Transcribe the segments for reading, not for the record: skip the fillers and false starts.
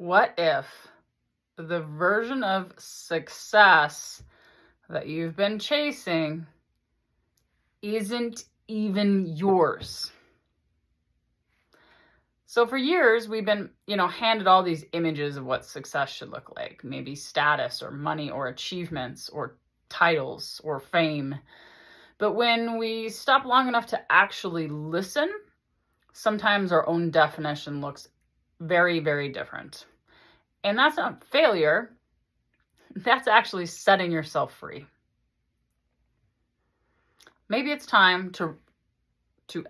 What if the version of success that you've been chasing isn't even yours? So for years, we've been, handed all these images of what success should look like. Maybe status or money or achievements or titles or fame. But when we stop long enough to actually listen, sometimes our own definition looks very, very different. And that's not failure. That's actually setting yourself free. Maybe it's time to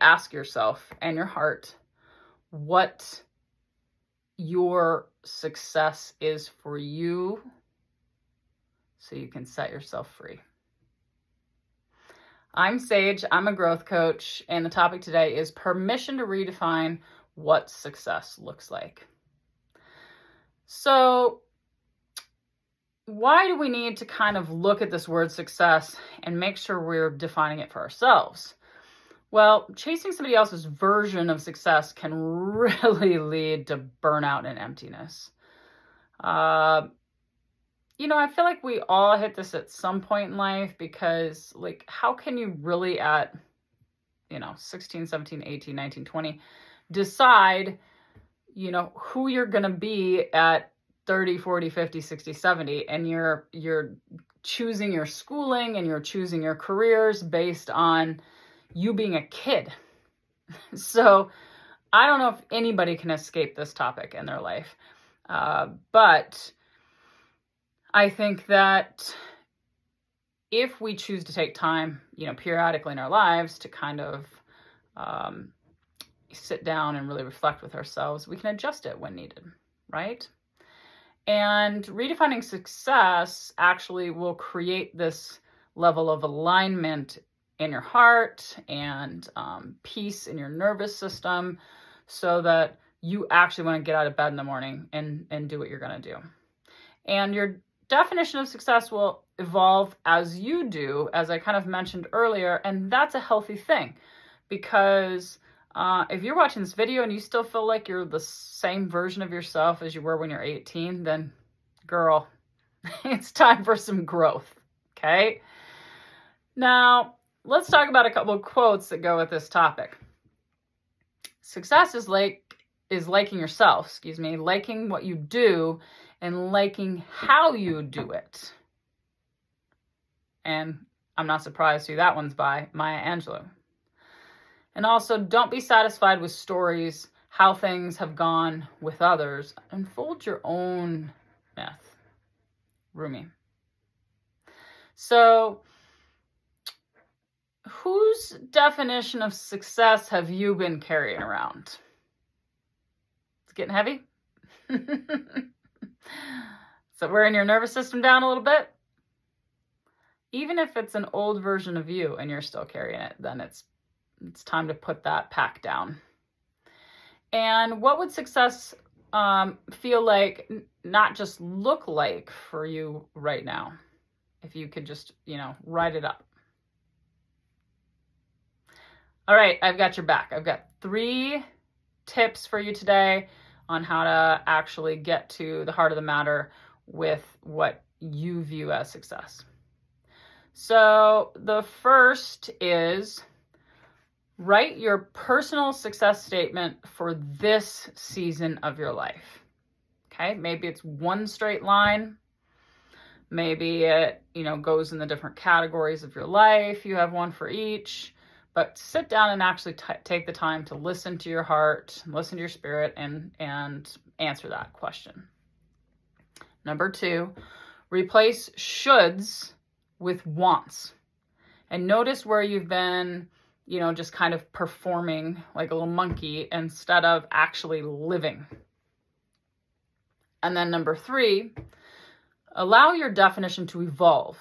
ask yourself and your heart what your success is for you so you can set yourself free. I'm Sage, I'm a growth coach, and the topic today is permission to redefine what success looks like. So, why do we need to kind of look at this word success and make sure we're defining it for ourselves? Well, chasing somebody else's version of success can really lead to burnout and emptiness. I feel like we all hit this at some point in life because, how can you really at, 16, 17, 18, 19, 20, decide, who you're going to be at 30, 40, 50, 60, 70, and you're choosing your schooling and you're choosing your careers based on you being a kid. So I don't know if anybody can escape this topic in their life. But I think that if we choose to take time, periodically in our lives to kind of sit down and really reflect with ourselves, we can adjust it when needed, right? And redefining success actually will create this level of alignment in your heart and peace in your nervous system so that you actually want to get out of bed in the morning and do what you're going to do. And your definition of success will evolve as you do, as I kind of mentioned earlier, and that's a healthy thing because if you're watching this video and you still feel like you're the same version of yourself as you were when you're 18, then girl, it's time for some growth, okay? Now, let's talk about a couple of quotes that go with this topic. Success is liking yourself, liking what you do and liking how you do it. And I'm not surprised who that one's by, Maya Angelou. And also, don't be satisfied with stories, how things have gone with others. Unfold your own myth. Rumi. So, whose definition of success have you been carrying around? It's getting heavy? So wearing your nervous system down a little bit? Even if it's an old version of you and you're still carrying it, then it's time to put that pack down. And what would success feel like, not just look like for you right now? If you could just, write it up. All right, I've got your back. I've got 3 tips for you today on how to actually get to the heart of the matter with what you view as success. So the first is write your personal success statement for this season of your life. Okay, maybe it's one straight line. Maybe it, goes in the different categories of your life. You have one for each. But sit down and actually take the time to listen to your heart, listen to your spirit, and answer that question. Number 2, replace shoulds with wants. And notice where you've been, just kind of performing like a little monkey instead of actually living. And then number 3, allow your definition to evolve.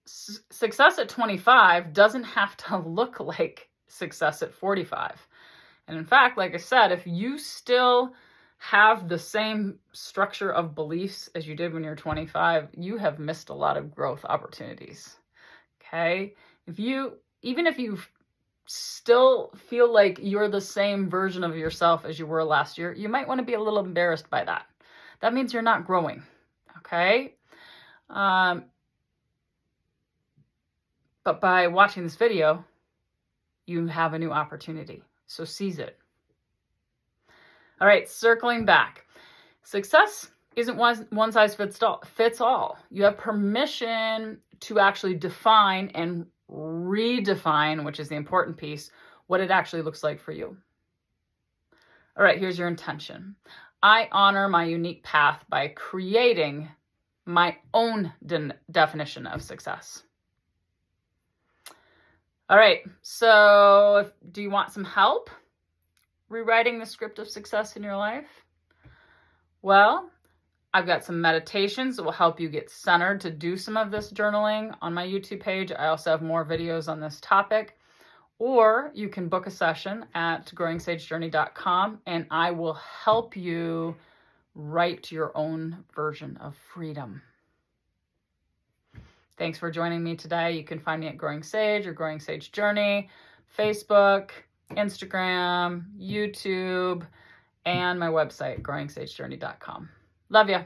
Success at 25 doesn't have to look like success at 45. And in fact, like I said, if you still have the same structure of beliefs as you did when you're 25, you have missed a lot of growth opportunities. Okay? Even if you still feel like you're the same version of yourself as you were last year, you might want to be a little embarrassed by that. that means you're not growing, okay? But by watching this video, you have a new opportunity. So seize it. All right, circling back. Success isn't one size fits all. You have permission to actually define and redefine, which is the important piece, what it actually looks like for you. All right, here's your intention. I honor my unique path by creating my own definition of success. All right, so do you want some help rewriting the script of success in your life? Well, I've got some meditations that will help you get centered to do some of this journaling on my YouTube page. I also have more videos on this topic. Or you can book a session at growingsagejourney.com and I will help you write your own version of freedom. Thanks for joining me today. You can find me at Growing Sage or Growing Sage Journey, Facebook, Instagram, YouTube, and my website, growingsagejourney.com. Love ya.